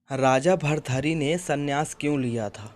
राजा भर्तहरि ने संन्यास क्यों लिया था।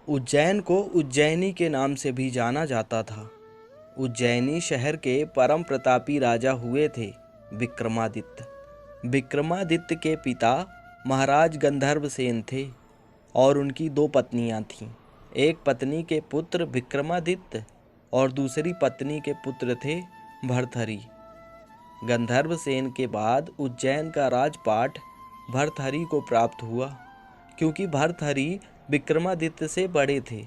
उज्जैन को उज्जैनी के नाम से भी जाना जाता था। उज्जैनी शहर के परम प्रतापी राजा हुए थे विक्रमादित्य। विक्रमादित्य के पिता महाराज गंधर्वसेन थे और उनकी दो पत्नियां थीं। एक पत्नी के पुत्र विक्रमादित्य और दूसरी पत्नी के पुत्र थे भर्तहरि। गंधर्वसेन के बाद उज्जैन का राजपाट भर्तहरि को प्राप्त हुआ, क्योंकि भर्तहरि विक्रमादित्य से बड़े थे।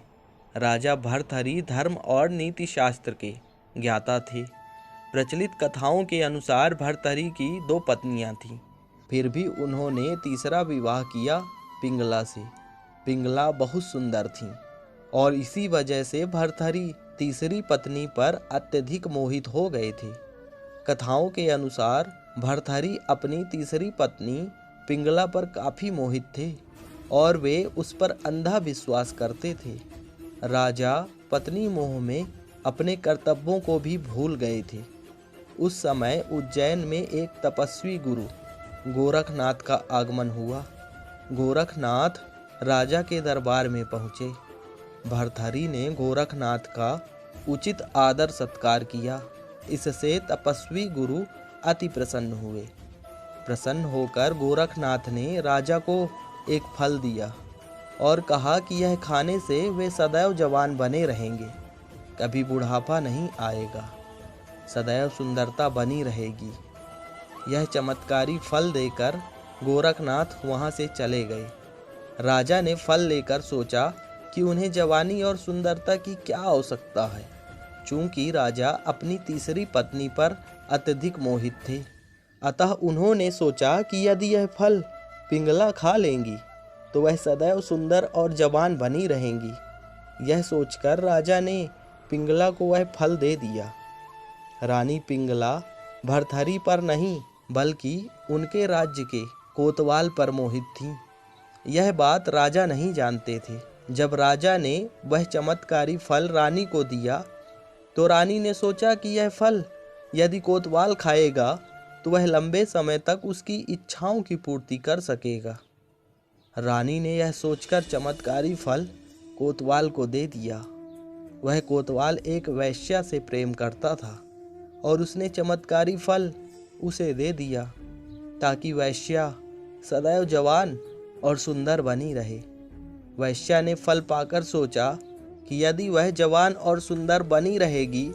राजा भर्तहरि धर्म और नीति शास्त्र के ज्ञाता थे। प्रचलित कथाओं के अनुसार भर्तहरि की दो पत्नियां थीं, फिर भी उन्होंने तीसरा विवाह किया पिंगला से। पिंगला बहुत सुंदर थीं और इसी वजह से भर्तहरि तीसरी पत्नी पर अत्यधिक मोहित हो गए थे। कथाओं के अनुसार भर्तहरि अपनी तीसरी पत्नी पिंगला पर काफ़ी मोहित थे और वे उस पर अंधा विश्वास करते थे। राजा पत्नी मोह में अपने कर्तव्यों को भी भूल गए थे। उस समय उज्जैन में एक तपस्वी गुरु गोरखनाथ का आगमन हुआ। गोरखनाथ राजा के दरबार में पहुँचे। भर्तहरि ने गोरखनाथ का उचित आदर सत्कार किया। इससे तपस्वी गुरु अति प्रसन्न हुए। प्रसन्न होकर गोरखनाथ ने राजा को एक फल दिया और कहा कि यह खाने से वे सदैव जवान बने रहेंगे, कभी बुढ़ापा नहीं आएगा, सदैव सुंदरता बनी रहेगी। यह चमत्कारी फल देकर गोरखनाथ वहाँ से चले गए। राजा ने फल लेकर सोचा कि उन्हें जवानी और सुंदरता की क्या आवश्यकता है। चूंकि राजा अपनी तीसरी पत्नी पर अत्यधिक मोहित थे, अतः उन्होंने सोचा कि यदि यह फल पिंगला खा लेंगी तो वह सदैव सुंदर और जवान बनी रहेंगी। यह सोचकर राजा ने पिंगला को वह फल दे दिया। रानी पिंगला भर्तहरि पर नहीं बल्कि उनके राज्य के कोतवाल पर मोहित थीं। यह बात राजा नहीं जानते थे। जब राजा ने वह चमत्कारी फल रानी को दिया तो रानी ने सोचा कि यह फल यदि कोतवाल खाएगा तो वह लंबे समय तक उसकी इच्छाओं की पूर्ति कर सकेगा। रानी ने यह सोचकर चमत्कारी फल कोतवाल को दे दिया। वह कोतवाल एक वैश्या से प्रेम करता था और उसने चमत्कारी फल उसे दे दिया ताकि वैश्या सदैव जवान और सुंदर बनी रहे। वैश्या ने फल पाकर सोचा कि यदि वह जवान और सुंदर बनी रहेगी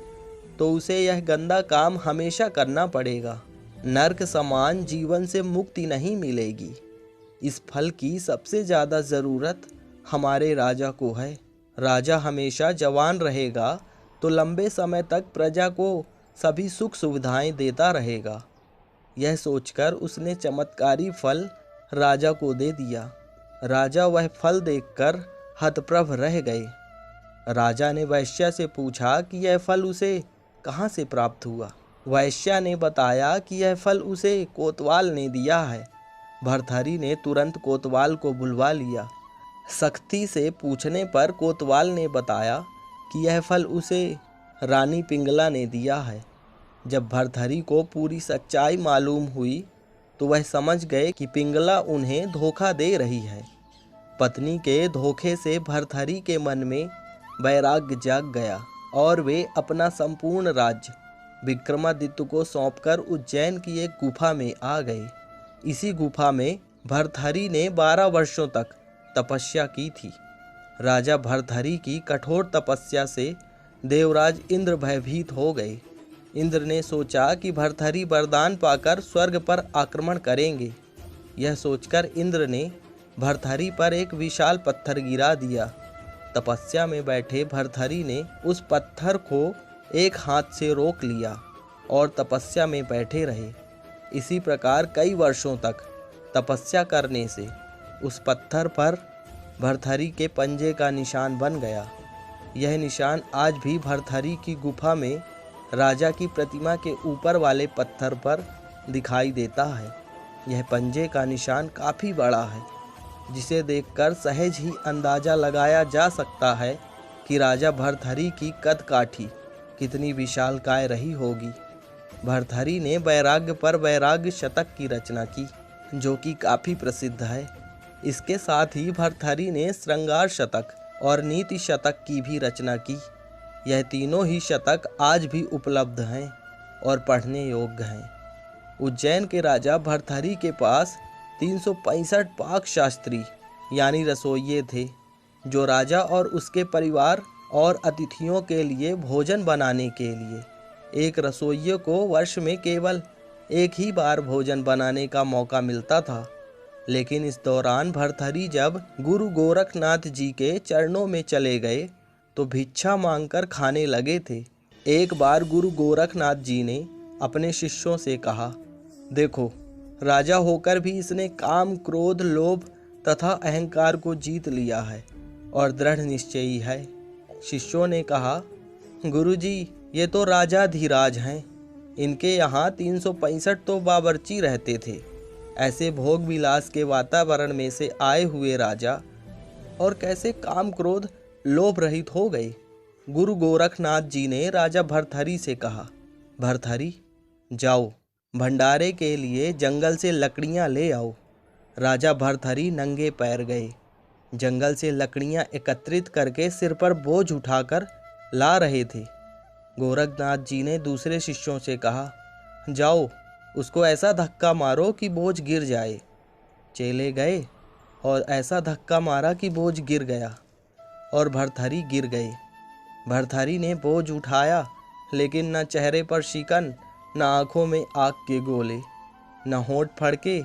तो उसे यह गंदा काम हमेशा करना पड़ेगा। नरक समान जीवन से मुक्ति नहीं मिलेगी। इस फल की सबसे ज़्यादा ज़रूरत हमारे राजा को है। राजा हमेशा जवान रहेगा तो लंबे समय तक प्रजा को सभी सुख सुविधाएं देता रहेगा। यह सोचकर उसने चमत्कारी फल राजा को दे दिया। राजा वह फल देखकर हतप्रभ रह गए। राजा ने वैश्या से पूछा कि यह फल उसे कहाँ से प्राप्त हुआ। वैश्या ने बताया कि यह फल उसे कोतवाल ने दिया है। भर्तहरि ने तुरंत कोतवाल को बुलवा लिया। सख्ती से पूछने पर कोतवाल ने बताया कि यह फल उसे रानी पिंगला ने दिया है। जब भर्तहरि को पूरी सच्चाई मालूम हुई तो वह समझ गए कि पिंगला उन्हें धोखा दे रही है। पत्नी के धोखे से भर्तहरि के मन में वैराग्य जाग गया और वे अपना संपूर्ण राज्य विक्रमादित्य को सौंपकर उज्जैन की एक गुफा में आ गए। इसी गुफा में भर्तहरि ने 12 वर्षों तक तपस्या की थी। राजा भर्तहरि की कठोर तपस्या से देवराज इंद्र भयभीत हो गए। इंद्र ने सोचा कि भर्तहरि वरदान पाकर स्वर्ग पर आक्रमण करेंगे। यह सोचकर इंद्र ने भर्तहरि पर एक विशाल पत्थर गिरा दिया। तपस्या में बैठे भर्तहरि ने उस पत्थर को एक हाथ से रोक लिया और तपस्या में बैठे रहे। इसी प्रकार कई वर्षों तक तपस्या करने से उस पत्थर पर भर्तहरि के पंजे का निशान बन गया। यह निशान आज भी भर्तहरि की गुफा में राजा की प्रतिमा के ऊपर वाले पत्थर पर दिखाई देता है। यह पंजे का निशान काफ़ी बड़ा है, जिसे देखकर सहज ही अंदाज़ा लगाया जा सकता है कि राजा भर्तहरि की कद काठी कितनी विशालकाय रही होगी। भर्तहरि ने वैराग्य पर वैराग्य शतक की रचना की। जो कि काफ़ी प्रसिद्ध है। इसके साथ ही भर्तृहरि ने श्रृंगार शतक और नीति शतक की भी रचना की। यह तीनों ही शतक आज भी उपलब्ध हैं और पढ़ने योग्य हैं। उज्जैन के राजा भर्तृहरि के पास 365 पाक शास्त्री यानी रसोइये थे, जो राजा और उसके परिवार और अतिथियों के लिए भोजन बनाने के लिए। एक रसोइये को वर्ष में केवल एक ही बार भोजन बनाने का मौका मिलता था। लेकिन इस दौरान भर्तृहरि जब गुरु गोरखनाथ जी के चरणों में चले गए तो भिक्षा मांगकर खाने लगे थे। एक बार गुरु गोरखनाथ जी ने अपने शिष्यों से कहा, देखो, राजा होकर भी इसने काम, क्रोध, लोभ तथा अहंकार को जीत लिया है और दृढ़ निश्चयी है। शिष्यों ने कहा, गुरुजी, ये तो राजाधिराज हैं। इनके यहाँ 365 तो बावर्ची रहते थे। ऐसे भोग विलास के वातावरण में से आए हुए राजा और कैसे काम, क्रोध, लोभ रहित हो गए। गुरु गोरखनाथ जी ने राजा भर्तृहरि से कहा, भर्तृहरि, जाओ भंडारे के लिए जंगल से लकड़ियाँ ले आओ। राजा भर्तृहरि नंगे पैर गए। जंगल से लकड़ियाँ एकत्रित करके सिर पर बोझ उठाकर ला रहे थे। गोरखनाथ जी ने दूसरे शिष्यों से कहा, जाओ उसको ऐसा धक्का मारो कि बोझ गिर जाए। चेले गए और ऐसा धक्का मारा कि बोझ गिर गया और भर्तृहरि गिर गए। भर्तृहरि ने बोझ उठाया, लेकिन न चेहरे पर शिकन, न आँखों में आग के गोले, न होंठ फड़के।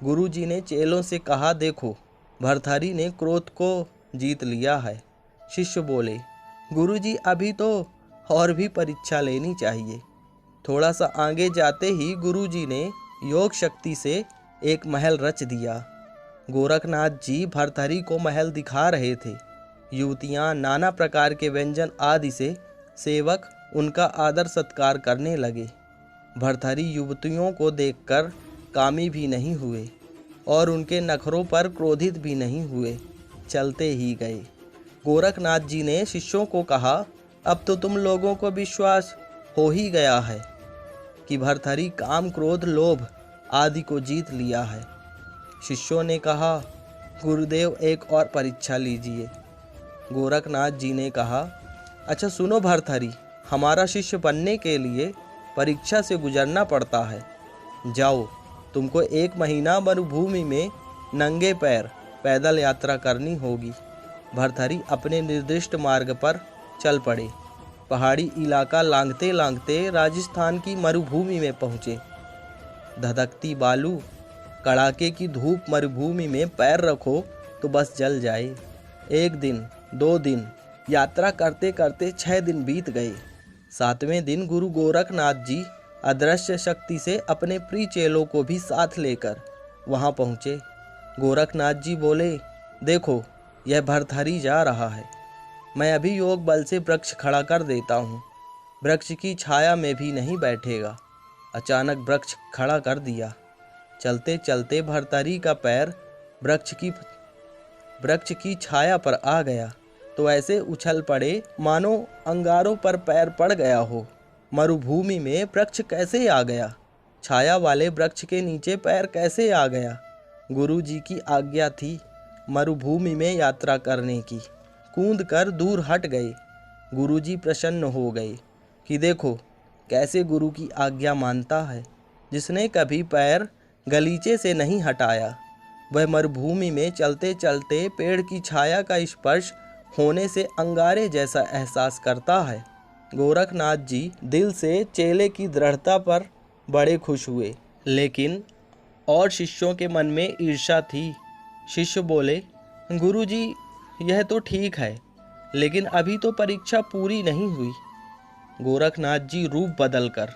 गुरुजी ने चेलों से कहा, देखो, भर्तृहरि ने क्रोध को जीत लिया है। शिष्य बोले, गुरुजी, अभी तो और भी परीक्षा लेनी चाहिए। थोड़ा सा आगे जाते ही गुरुजी ने योग शक्ति से एक महल रच दिया। गोरखनाथ जी भर्तृहरि को महल दिखा रहे थे। युवतियाँ नाना प्रकार के व्यंजन आदि से सेवक उनका आदर सत्कार करने लगे। भर्तृहरि युवतियों को देखकर कामी भी नहीं हुए और उनके नखरों पर क्रोधित भी नहीं हुए, चलते ही गए। गोरखनाथ जी ने शिष्यों को कहा, अब तो तुम लोगों को विश्वास हो ही गया है कि भर्तृहरि काम, क्रोध, लोभ आदि को जीत लिया है। शिष्यों ने कहा, गुरुदेव, एक और परीक्षा लीजिए। गोरखनाथ जी ने कहा, अच्छा सुनो भर्तृहरि, हमारा शिष्य बनने के लिए परीक्षा से गुजरना पड़ता है। जाओ, तुमको 1 महीना मरुभूमि में नंगे पैर पैदल यात्रा करनी होगी। भर्तृहरि अपने निर्दिष्ट मार्ग पर चल पड़े। पहाड़ी इलाका लांघते लांघते राजस्थान की मरुभूमि में पहुँचे। धधकती बालू, कड़ाके की धूप मरुभूमि में पैर रखो तो बस जल जाए। 1 दिन, 2 दिन, यात्रा करते करते 6 दिन बीत गए। 7वें दिन गुरु गोरखनाथ जी अदृश्य शक्ति से अपने प्रिय चेलों को भी साथ लेकर वहां पहुंचे। गोरखनाथ जी बोले, देखो, यह भर्तृहरि जा रहा है। मैं अभी योग बल से वृक्ष खड़ा कर देता हूँ। वृक्ष की छाया में भी नहीं बैठेगा। अचानक वृक्ष खड़ा कर दिया। चलते चलते भर्तृहरि का पैर वृक्ष की छाया पर आ गया तो ऐसे उछल पड़े मानो अंगारों पर पैर पड़ गया हो। मरुभूमि में वृक्ष कैसे आ गया? छाया वाले वृक्ष के नीचे पैर कैसे आ गया? गुरु जी की आज्ञा थी मरुभूमि में यात्रा करने की। कूद कर दूर हट गए। गुरु जी प्रसन्न हो गए कि देखो कैसे गुरु की आज्ञा मानता है। जिसने कभी पैर गलीचे से नहीं हटाया, वह मरुभूमि में चलते चलते पेड़ की छाया का स्पर्श होने से अंगारे जैसा एहसास करता है। गोरखनाथ जी दिल से चेले की दृढ़ता पर बड़े खुश हुए, लेकिन और शिष्यों के मन में ईर्ष्या थी। शिष्य बोले, गुरुजी, यह तो ठीक है, लेकिन अभी तो परीक्षा पूरी नहीं हुई। गोरखनाथ जी रूप बदलकर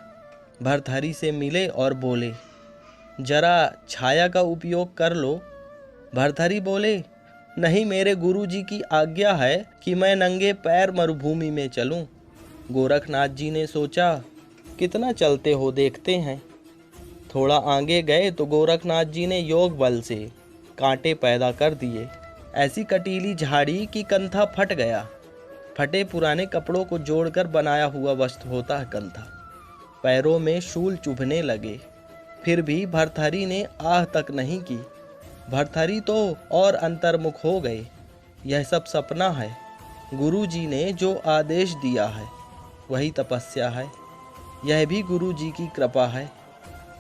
भर्तृहरि से मिले और बोले, जरा छाया का उपयोग कर लो। भर्तृहरि बोले, नहीं, मेरे गुरुजी की आज्ञा है कि मैं नंगे पैर मरुभूमि में चलूं। गोरखनाथ जी ने सोचा, कितना चलते हो देखते हैं। थोड़ा आगे गए तो गोरखनाथ जी ने योग बल से कांटे पैदा कर दिए। ऐसी कटीली झाड़ी कि कंथा फट गया। फटे पुराने कपड़ों को जोड़कर बनाया हुआ वस्त्र होता है कंथा। पैरों में शूल चुभने लगे। फिर भी भर्तहरि ने आह तक नहीं की। भर्तहरि तो और अंतर्मुख हो गए। यह सब सपना है। गुरु जी ने जो आदेश दिया है वही तपस्या है। यह भी गुरु जी की कृपा है।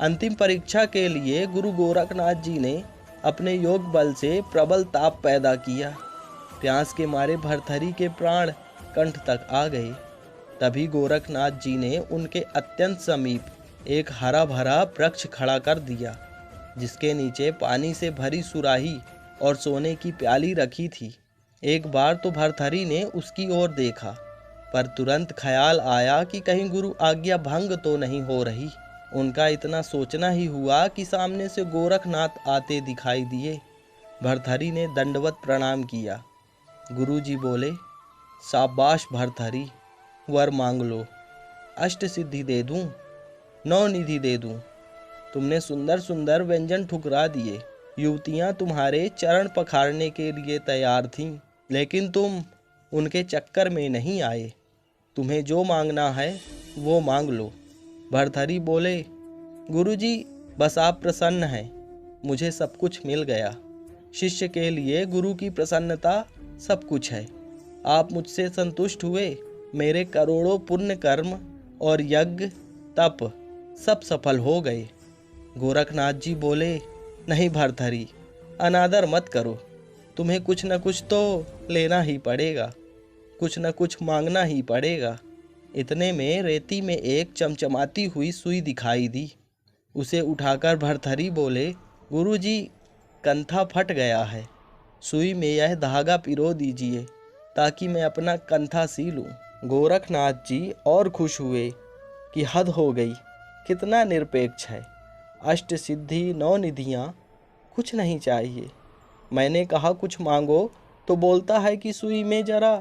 अंतिम परीक्षा के लिए गुरु गोरखनाथ जी ने अपने योग बल से प्रबल ताप पैदा किया। प्यास के मारे भर्तहरि के प्राण कंठ तक आ गए। तभी गोरखनाथ जी ने उनके अत्यंत समीप एक हरा भरा वृक्ष खड़ा कर दिया, जिसके नीचे पानी से भरी सुराही और सोने की प्याली रखी थी। एक बार तो भर्तहरि ने उसकी ओर देखा, पर तुरंत ख्याल आया कि कहीं गुरु आज्ञा भंग तो नहीं हो रही। उनका इतना सोचना ही हुआ कि सामने से गोरखनाथ आते दिखाई दिए। भर्तहरि ने दंडवत प्रणाम किया। गुरु जी बोले, शाबाश भर्तहरि, वर मांग लो। अष्ट सिद्धि दे दूं, 9 निधि दे दूं। तुमने सुंदर सुंदर व्यंजन ठुकरा दिए। युवतियां तुम्हारे चरण पखारने के लिए तैयार थीं, लेकिन तुम उनके चक्कर में नहीं आए। तुम्हें जो मांगना है वो मांग लो। भर्तहरि बोले, गुरुजी, बस आप प्रसन्न हैं, मुझे सब कुछ मिल गया। शिष्य के लिए गुरु की प्रसन्नता सब कुछ है। आप मुझसे संतुष्ट हुए, मेरे करोड़ों पुण्य कर्म और यज्ञ तप सब सफल हो गए। गोरखनाथ जी बोले, नहीं भर्तहरि, अनादर मत करो। तुम्हें कुछ न कुछ तो लेना ही पड़ेगा, कुछ न कुछ मांगना ही पड़ेगा। इतने में रेती में एक चमचमाती हुई सुई दिखाई दी। उसे उठाकर भर्तहरि बोले, गुरुजी, कंथा फट गया है। सुई में यह धागा पिरो दीजिए ताकि मैं अपना कंथा सी लूं। गोरखनाथ जी और खुश हुए कि हद हो गई, कितना निरपेक्ष है। अष्ट सिद्धि 9 निधियाँ, कुछ नहीं चाहिए। मैंने कहा कुछ मांगो तो बोलता है कि सुई में जरा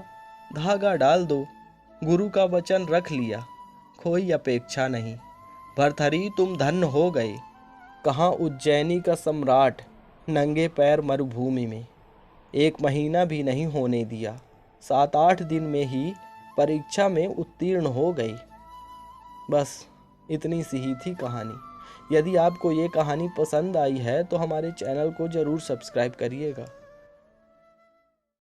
धागा डाल दो। गुरु का वचन रख लिया, कोई अपेक्षा नहीं। भर्तहरि, तुम धन्य हो गए। कहाँ उज्जैनी का सम्राट नंगे पैर मरुभूमि में 1 महीना भी नहीं होने दिया, 7-8 दिन में ही परीक्षा में उत्तीर्ण हो गई। बस इतनी सी ही थी कहानी। यदि आपको ये कहानी पसंद आई है तो हमारे चैनल को ज़रूर सब्सक्राइब करिएगा।